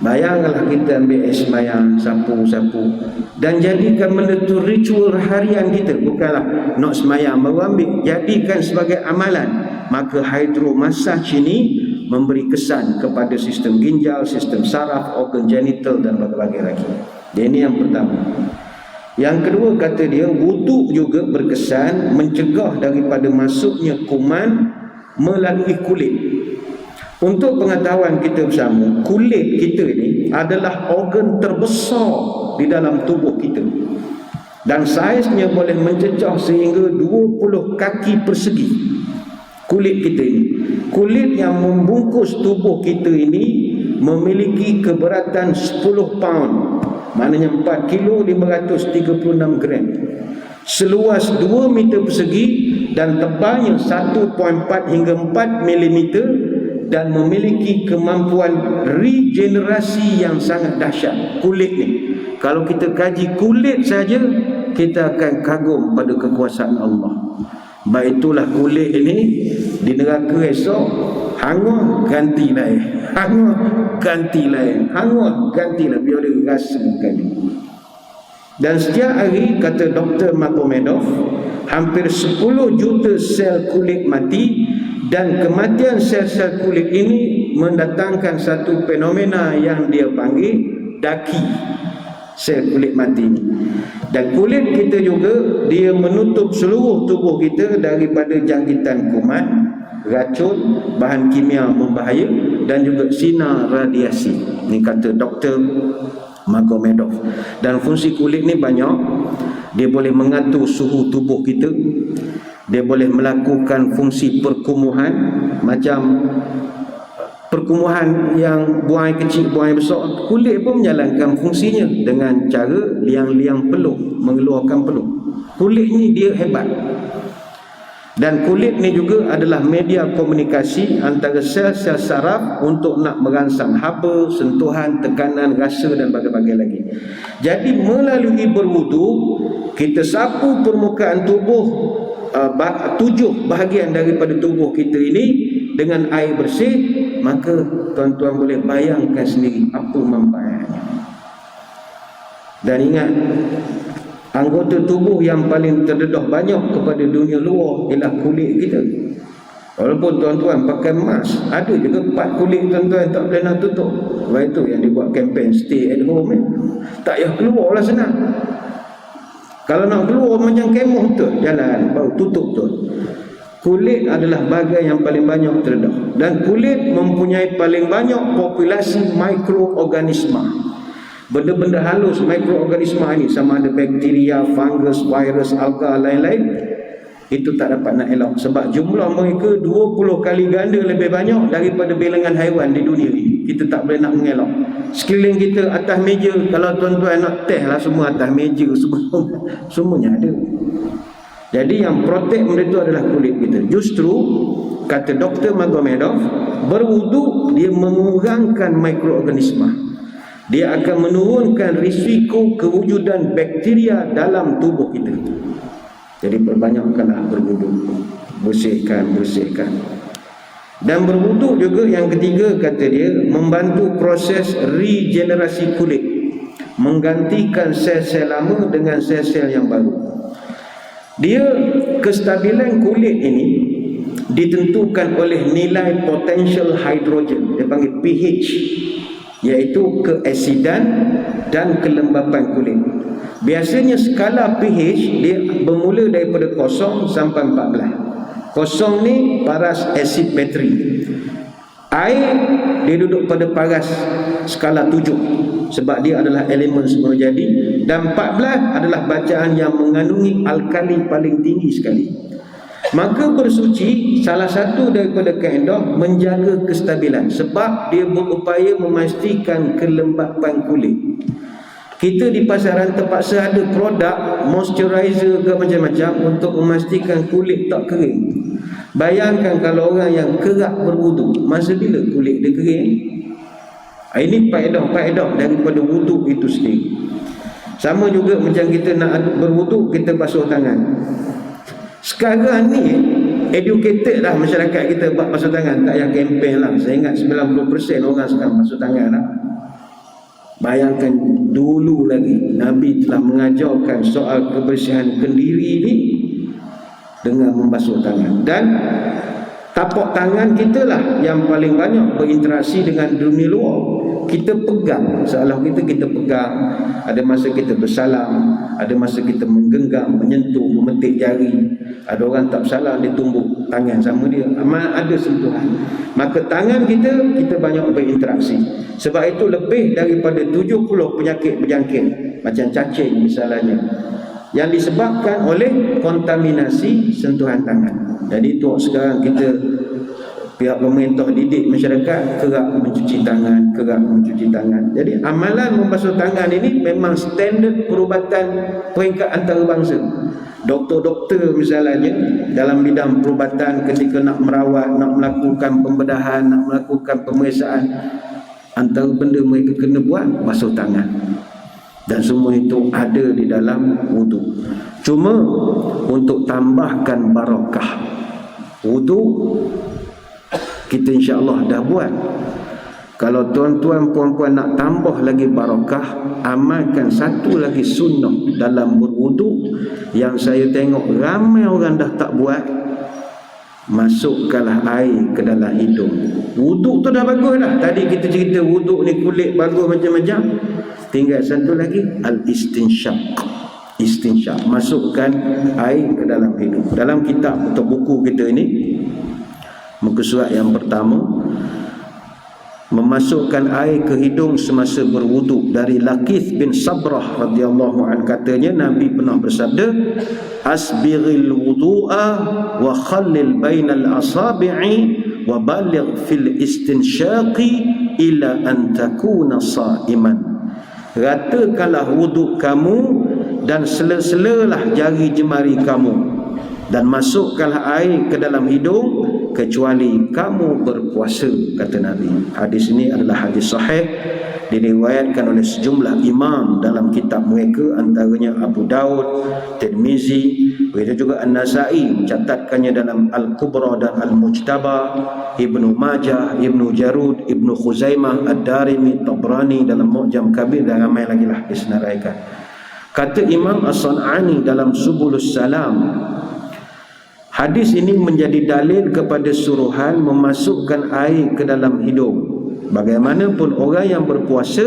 Bayangkanlah kita ambil air semayang, sapu-sapu dan jadikan benda tu ritual harian kita. Bukanlah nak semayang baru ambil, jadikan sebagai amalan. Maka hydromassage ini memberi kesan kepada sistem ginjal, sistem saraf, organ genital dan berbagai lagi. Ini yang pertama. Yang kedua kata dia, wuduk juga berkesan mencegah daripada masuknya kuman melalui kulit. Untuk pengetahuan kita bersama, kulit kita ini adalah organ terbesar di dalam tubuh kita. Dan saiznya boleh mencecah sehingga 20 kaki persegi. Kulit kita ini, kulit yang membungkus tubuh kita ini memiliki keberatan 10 pound. Maknanya 4 kilo 536 gram. Seluas 2 meter persegi dan tebalnya 1.4 hingga 4 milimeter dan memiliki kemampuan regenerasi yang sangat dahsyat. Kulit ni, kalau kita kaji kulit saja, kita akan kagum pada kekuasaan Allah. Baik itulah kulit ini di neraka esok, hangus ganti lain, hangus ganti lain, hangus ganti lain, biar dia rasa sekali. Dan setiap hari kata Dr. Magomedov, hampir 10 juta sel kulit mati, dan kematian sel-sel kulit ini mendatangkan satu fenomena yang dia panggil daki, sel kulit mati. Dan kulit kita juga dia menutup seluruh tubuh kita daripada jangkitan kuman, racun, bahan kimia membahaya dan juga sinar radiasi. Ini kata Dr. Magomedov. Dan fungsi kulit ni banyak. Dia boleh mengatur suhu tubuh kita. Dia boleh melakukan fungsi perkumuhan, macam perkumuhan yang buang air kecil, buang air besar. Kulit pun menjalankan fungsinya dengan cara liang-liang peluh, mengeluarkan peluh. Kulit ni dia hebat. Dan kulit ni juga adalah media komunikasi antara sel-sel saraf untuk nak merangsang haba, sentuhan, tekanan, rasa dan berbagai lagi. Jadi melalui berwudu, kita sapu permukaan tubuh, 7 bahagian daripada tubuh kita ini dengan air bersih, maka tuan-tuan boleh bayangkan sendiri apa manfaatnya. Dan ingat, anggota tubuh yang paling terdedah banyak kepada dunia luar ialah kulit kita. Walaupun tuan-tuan pakai mask, ada juga part kulit tuan-tuan tak boleh nak tutup. Sebab itu yang dibuat kempen stay at home tak payah keluar lah, senang. Kalau nak keluar macam kemoh tu, jalan baru tutup tu. Kulit adalah bahagian yang paling banyak terdedah, dan kulit mempunyai paling banyak populasi mikroorganisma. Benda-benda halus mikroorganisma ini, sama ada bakteria, fungus, virus, alga, lain-lain, itu tak dapat nak elak. Sebab jumlah mereka 20 kali ganda lebih banyak daripada bilangan haiwan di dunia ini. Kita tak boleh nak mengelak. Sekeliling kita, atas meja, kalau tuan-tuan nak test lah semua atas meja, semuanya ada. Jadi yang protek benda itu adalah kulit kita. Justru kata Dr. Magomedov, berwudu dia mengurangkan mikroorganisma. Dia akan menurunkan risiko kewujudan bakteria dalam tubuh kita. Jadi perbanyakkanlah berwudu. Bersihkan. Dan berwudu juga yang ketiga kata dia, membantu proses regenerasi kulit, menggantikan sel-sel lama dengan sel-sel yang baru. Dia, kestabilan kulit ini ditentukan oleh nilai potential hidrogen, dia panggil pH, iaitu keasidan dan kelembapan kulit. Biasanya skala pH dia bermula daripada 0 sampai 14. 0 ni paras asid bateri. Air dia duduk pada paras skala 7 sebab dia adalah elemen semula jadi, dan 14 adalah bacaan yang mengandungi alkali paling tinggi sekali. Maka bersuci salah satu daripada kaedah menjaga kestabilan, sebab dia berupaya memastikan kelembapan kulit. Kita di pasaran terpaksa ada produk moisturizer ke macam-macam untuk memastikan kulit tak kering. Bayangkan kalau orang yang kerap berwudu, masa bila kulit dia kering? Ini faedah daripada wudu itu sendiri. Sama juga macam kita nak berwudu, kita basuh tangan. Sekarang ni educated dah masyarakat kita buat basuh tangan, tak payah kempen lah. Saya ingat 90% orang sekarang basuh tangan lah. Bayangkan dulu lagi Nabi telah mengajarkan soal kebersihan kendiri ni dengan membasuh tangan. Dan tapak tangan kita lah yang paling banyak berinteraksi dengan dunia luar. Kita pegang, seolah kita pegang. Ada masa kita bersalam, ada masa kita menggenggam, menyentuh, memetik jari. Ada orang tak bersalam, dia tumbuk tangan sama dia. Ada sentuhan. Maka tangan kita banyak berinteraksi. Sebab itu lebih daripada 70 penyakit berjangkit, macam cacing misalnya, yang disebabkan oleh kontaminasi sentuhan tangan. Jadi tu sekarang kita, pihak pemerintah didik masyarakat kerap mencuci tangan. Jadi amalan membasuh tangan ini memang standard perubatan peringkat antarabangsa. Doktor-doktor misalnya dalam bidang perubatan, ketika nak merawat, nak melakukan pembedahan, nak melakukan pemeriksaan, antara benda mereka kena buat basuh tangan. Dan semua itu ada di dalam wudu. Cuma untuk tambahkan barakah, wudu kita insya-Allah dah buat. Kalau tuan-tuan puan-puan nak tambah lagi barakah, amalkan satu lagi sunnah dalam berwudu yang saya tengok ramai orang dah tak buat. Masukkanlah air ke dalam hidung. Wudu tu dah bagus dah. Tadi kita cerita wudu ni kulit bagus macam-macam. Tinggal satu lagi, al-istinsyaq. Istinsyaq, masukkan air ke dalam hidung. Dalam kitab atau buku kita ini, muka surat yang pertama, memasukkan air ke hidung semasa berwudu, dari Laqith bin Sabrah radhiyallahu anhu, katanya Nabi pernah bersabda, asbighil wudu'a wa khallil bainal asabi'i wa baligh fil istinsyaqi ila an takuna sa'iman. Ratakanlah wudu kamu dan sela-selalah jari jemari kamu. dan masukkanlah air ke dalam hidung kecuali kamu berpuasa, kata Nabi. Hadis ini adalah hadis sahih, diriwayatkan oleh sejumlah imam dalam kitab mereka, antaranya Abu Daud, Tirmizi, begitu juga An-Nasai mencatatkannya dalam Al-Kubra dan Al-Mujtaba, Ibnu Majah, Ibnu Jarud, Ibnu Khuzaimah, Ad-Darimi, Tabrani dalam Mu'jam Kabir, dan ramai lagi lah disenaraikan. Kata Imam As-San'ani dalam Subulus Salam, hadis ini menjadi dalil kepada suruhan memasukkan air ke dalam hidung. Bagaimanapun orang yang berpuasa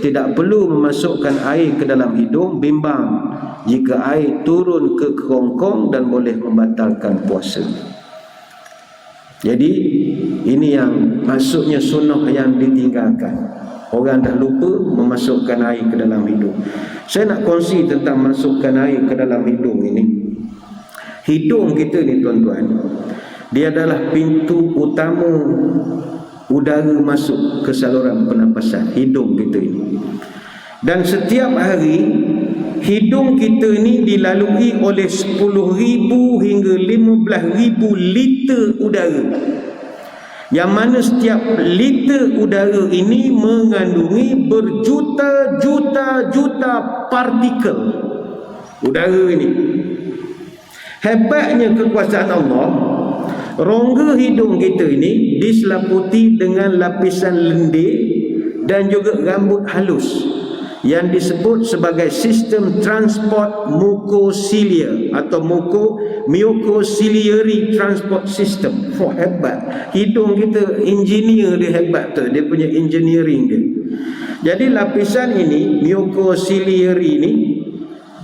tidak perlu memasukkan air ke dalam hidung, bimbang jika air turun ke kerongkong dan boleh membatalkan puasa. Jadi ini yang maksudnya sunnah yang ditinggalkan. Orang dah lupa memasukkan air ke dalam hidung. Saya nak kongsi tentang masukkan air ke dalam hidung ini. Hidung kita ni tuan-tuan, dia adalah pintu utama udara masuk ke saluran pernafasan, hidung kita ini. Dan setiap hari hidung kita ini dilalui oleh 10,000 hingga 15,000 liter udara, yang mana setiap liter udara ini mengandungi berjuta-juta partikel udara ini. Hebatnya kekuasaan Allah, rongga hidung kita ini diselaputi dengan lapisan lendir dan juga rambut halus yang disebut sebagai sistem transport mucociliary atau mucociliary transport system. Oh, hebat. Hidung kita, engineer dia hebat tu, dia punya engineering dia. Jadi lapisan ini, mucociliary ini,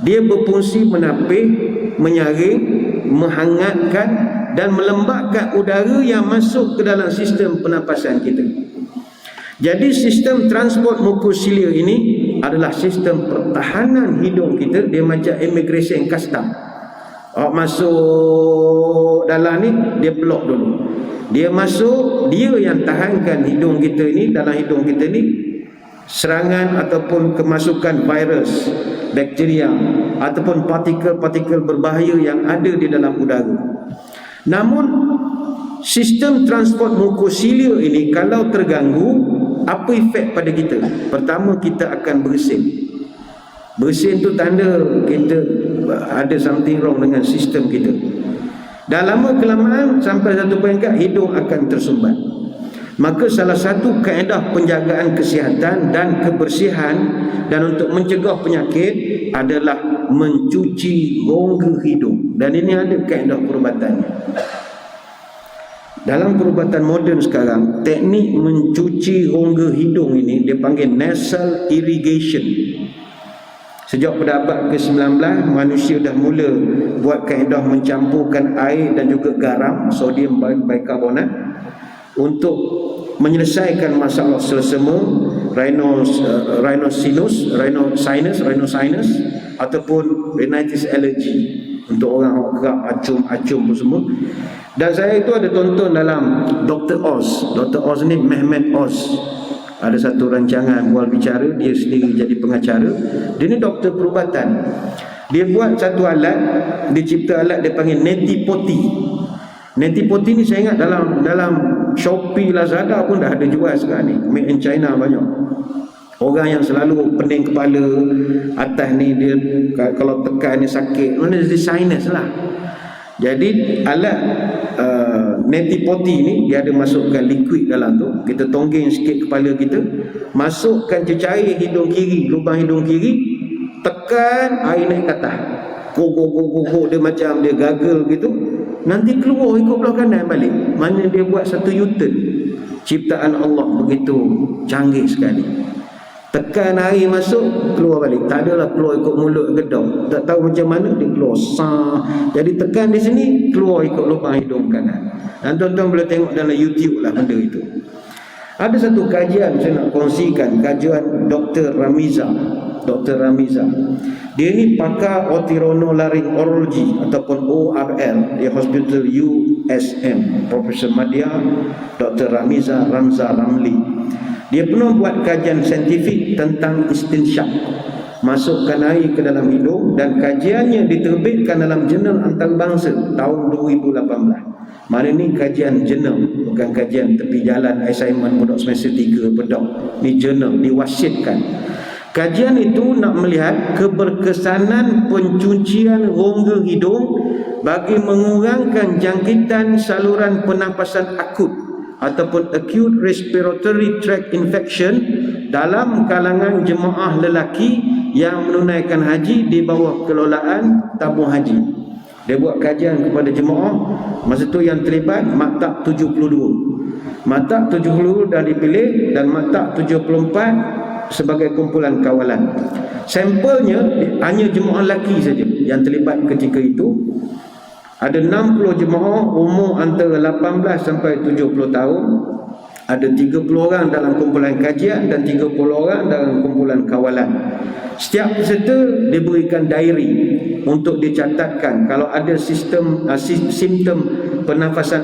dia berfungsi menapih, menyaring, menghangatkan dan melembabkan udara yang masuk ke dalam sistem pernafasan kita. Jadi sistem transport mucociliary ini adalah sistem pertahanan hidung kita. Dia macam immigration custom. Masuk dalam ni, dia block dulu. Dia masuk, dia yang tahankan hidung kita ini, dalam hidung kita ni, serangan ataupun kemasukan virus, bakteria ataupun partikel-partikel berbahaya yang ada di dalam udara. Namun sistem transport mucociliary ini kalau terganggu, apa efek pada kita? Pertama, kita akan bersin. Bersin tu tanda kita ada something wrong dengan sistem kita. Dah lama kelamaan sampai satu peringkat hidung akan tersumbat. Maka salah satu kaedah penjagaan kesihatan dan kebersihan dan untuk mencegah penyakit adalah mencuci rongga hidung. Dan ini ada kaedah perubatannya. Dalam perubatan moden sekarang, teknik mencuci rongga hidung ini dia panggil nasal irrigation. Sejak pada abad ke-19, manusia dah mula buat kaedah mencampurkan air dan juga garam, sodium bikarbonat, untuk menyelesaikan masalah selsema, rhinosinus ataupun rhinitis allergy untuk orang kerap acum-acum semua. Dan saya itu ada tonton dalam Dr. Oz. Dr. Oz ni Mehmet Oz. Ada satu rancangan bual bicara, dia sendiri jadi pengacara. Dia ni doktor perubatan. Dia buat satu alat, dia cipta alat dia panggil neti poti. Neti poti ni saya ingat dalam Shopee, Lazada pun dah ada jual sekarang ni. Made in China banyak. Orang yang selalu pening kepala, atas ni dia kalau tekan ni sakit, mana dia sinus lah. Jadi alat neti poti ni dia ada masukkan liquid dalam tu. Kita tonggeng sikit kepala kita, masukkan cecair hidung kiri, lubang hidung kiri, tekan air naik ke atas. Go dia macam dia gagal gitu. Nanti keluar ikut belah kanan balik. Mana dia buat satu U-turn. Ciptaan Allah begitu canggih sekali. Tekan air masuk, keluar balik. Tak adalah keluar ikut mulut gedong. Tak tahu macam mana dia keluar sah. Jadi tekan di sini, keluar ikut lubang hidung kanan. Dan tuan-tuan boleh tengok dalam YouTube lah benda itu. Ada satu kajian saya nak kongsikan, kajian Dr. Ramiza. Dr. Ramiza. Dia ni pakar otorinolaryngology ataupun ORL di Hospital USM. Profesor Madya Dr. Ramiza Ramza Ramli. Dia pernah buat kajian saintifik tentang istinsyak. masukkan air ke dalam hidung, dan kajiannya diterbitkan dalam jurnal antarabangsa tahun 2018. Mana ni kajian jurnal, bukan kajian tepi jalan assignment pondok semester 3 pedok. Ni jurnal, diwasyatkan. Kajian itu nak melihat keberkesanan pencucian rongga hidung bagi mengurangkan jangkitan saluran pernafasan akut ataupun acute respiratory tract infection dalam kalangan jemaah lelaki yang menunaikan haji di bawah kelolaan tabung haji. Dia buat kajian kepada jemaah, masa tu yang terlibat maktab 72. Maktab 72 dah dipilih dan maktab 74 sebagai kumpulan kawalan. Sampelnya hanya jemaah lelaki saja yang terlibat ketika itu. Ada 60 jemaah umur antara 18 sampai 70 tahun. Ada 30 orang dalam kumpulan kajian dan 30 orang dalam kumpulan kawalan. Setiap peserta diberikan diary untuk dicatatkan kalau ada simptom pernafasan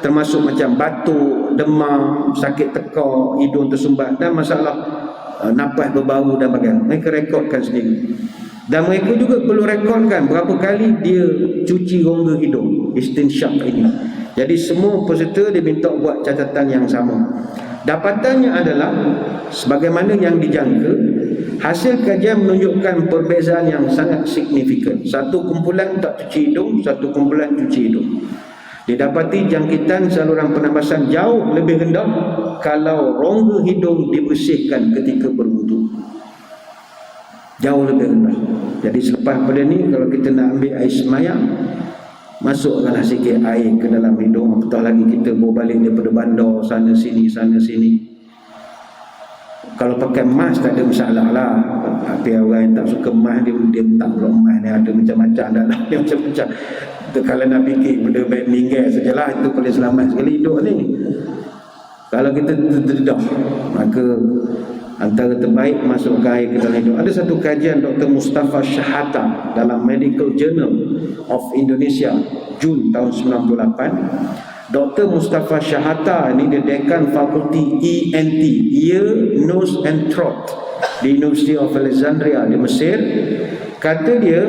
termasuk macam batuk, demam, sakit tekak, hidung tersumbat dan masalah nafas berbau dan sebagainya. Mereka rekodkan sendiri. Dan mereka juga perlu rekodkan berapa kali dia cuci rongga hidung, istinsyak ini. Jadi semua peserta diminta buat catatan yang sama. Dapatannya adalah sebagaimana yang dijangka, hasil kajian menunjukkan perbezaan yang sangat signifikan. Satu kumpulan tak cuci hidung, satu kumpulan cuci hidung. Didapati jangkitan saluran pernafasan jauh lebih rendah kalau rongga hidung dibersihkan ketika berwudu. Jauh lebih rendah. Jadi selepas pada ni, kalau kita nak ambil air semayang, masukkanlah sikit air ke dalam hidung. Apatah lagi kita bawa balik daripada bandar sana sini. Kalau pakai mask tak ada masalah lah. Tapi orang yang tak suka mask, dia tak pula mask ni ada macam-macam dalam dia macam-macam. Kalau nak fikir benda baik meninggal sajalah, itu paling selamat sekali hidup ni. Kalau kita terdedah, maka antara terbaik masukkan air ke dalam hidung. Ada satu kajian Dr. Mustafa Shahata dalam Medical Journal of Indonesia Jun tahun 98. Dr. Mustafa Shahata ini dia dekan fakulti ENT, Ear, Nose and Throat di University of Alexandria di Mesir. Kata dia,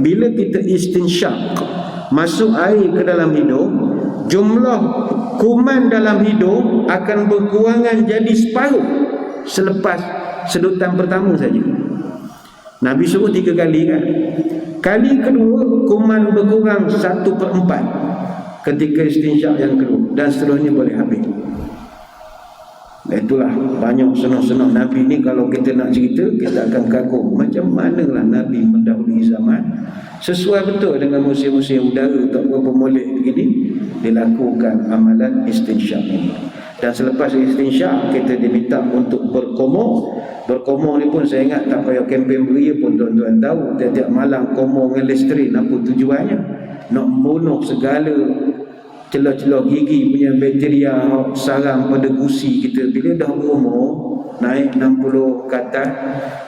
bila kita istinsyak, masuk air ke dalam hidung, jumlah kuman dalam hidung akan berkurangan jadi separuh selepas sedutan pertama saja. Nabi suruh 3 kali kan. Kali kedua kuman berkurang 1/4 ketika istinsyak yang kedua, dan seterusnya boleh habis. Itulah banyak sunnah-sunnah Nabi ni. Kalau kita nak cerita, kita akan kagum macam manalah Nabi mendahului zaman. Sesuai betul dengan musim-musim udara tak berapa molek begini, dilakukan amalan istinsyak ini. Dan selepas istinsyak, kita diminta untuk berkomor. Berkomor ni pun saya ingat tak payah kempen beria pun tuan-tuan tahu. Tiap-tiap malam komor dengan Listerine, apa tujuannya? Nak membunuh segala celah-celah gigi punya bakteria sarang pada gusi kita. Bila dah umur naik 60 ke atas,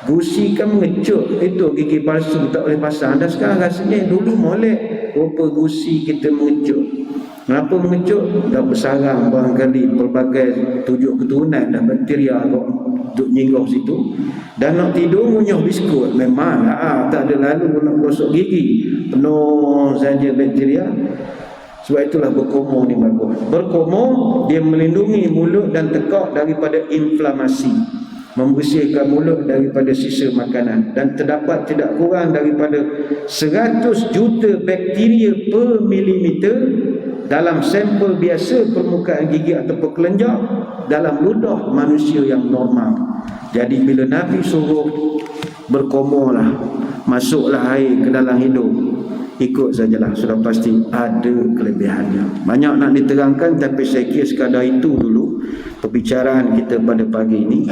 gusi kan mengecut. Itu gigi palsu tak boleh pasang. Dan sekarang rasanya dulu molek, rupa gusi kita mengecut. Kenapa mengecut? Dah bersarang barangkali pelbagai 7 keturunan dah bakteria duduk nyinggah situ. Dan nak tidur ngunyah biskut. Memang tak ada lalu nak gosok gigi, penuh saja bakteria. Sebab itulah berkomor ni bagus. Berkomor dia melindungi mulut dan tekak daripada inflamasi, membersihkan mulut daripada sisa makanan, dan terdapat tidak kurang daripada 100 juta bakteria per milimeter dalam sampel biasa permukaan gigi atau kelenjar dalam ludah manusia yang normal. Jadi bila Nabi suruh berkomorlah, masuklah air ke dalam hidung, ikut sajalah, sudah pasti ada kelebihannya. Banyak nak diterangkan, tapi saya kira sekadar itu dulu perbicaraan kita pada pagi ini.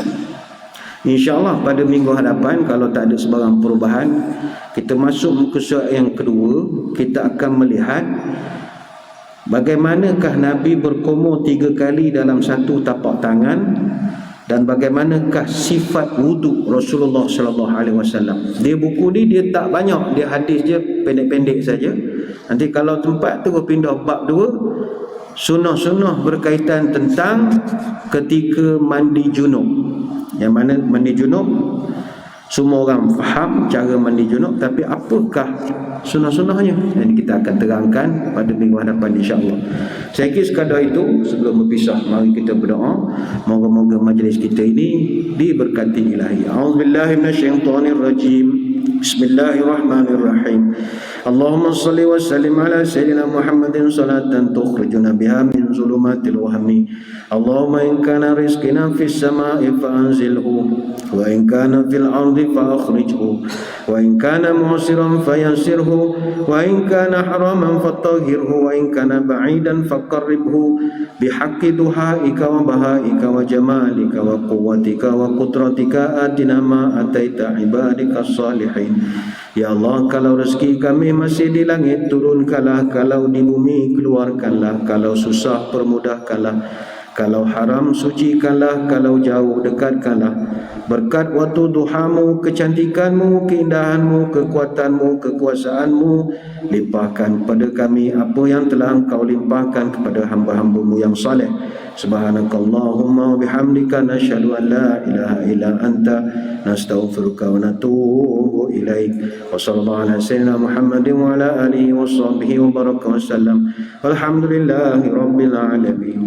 InsyaAllah pada minggu hadapan, kalau tak ada sebarang perubahan, kita masuk muka surat yang kedua. Kita akan melihat bagaimanakah Nabi berkomor 3 kali dalam satu tapak tangan, dan bagaimanakah sifat wuduk Rasulullah sallallahu alaihi wasallam. Dia buku ni dia tak banyak, dia hadis je pendek-pendek saja. Nanti kalau tempat tu pindah bab 2, sunnah-sunnah berkaitan tentang ketika mandi junub. Yang mana mandi junub, semua orang faham cara mandi junub, tapi apakah sunnah-sunnahnya? Dan kita akan terangkan pada minggu hadapan insya-Allah. Saya kira sekadar itu. Sebelum berpisah, mari kita berdoa. Moga-moga majlis kita ini diberkati ilahi. A'udzubillahi minasyaitonirrajim. Bismillahirrahmanirrahim. Allahumma salli wa sallim ala sayyidina Muhammadin salatan tukhrijuna biha min zulumatil wahmi. Allahumma in kana rizqina fis sama'i fa anzilhu wa in kana fil ardi fa akhrijhu wa in kana mu'siran fayassirhu wa in kana haraman fatahhirhu wa in kana ba'idan faqarribhu bihaqqi duhaika wa bahaika wa jamalika wa quwwatika wa qudratika atina ma ataita ibadika salihin. Ya Allah, kalau rezeki kami masih di langit, turunkanlah. Kalau di bumi, keluarkanlah. Kalau susah, permudahkanlah. Kalau haram, sucikanlah. Kalau jauh, dekatkanlah. Berkat waktu duhamu, kecantikanmu, keindahanmu, kekuatanmu, kekuasaanmu, limpahkan pada kami apa yang telah engkau limpahkan kepada hamba-hambamu yang saleh. Subhanakallahumma wa bihamdika nasyhadu an la ilaha illa anta nastaghfiruka wa natubu ilaik. Wa sallallahu ala sayyidina Muhammadin wa ala alihi wa sahbihi wa baraka wa sallam. Walhamdulillahi rabbil alamin.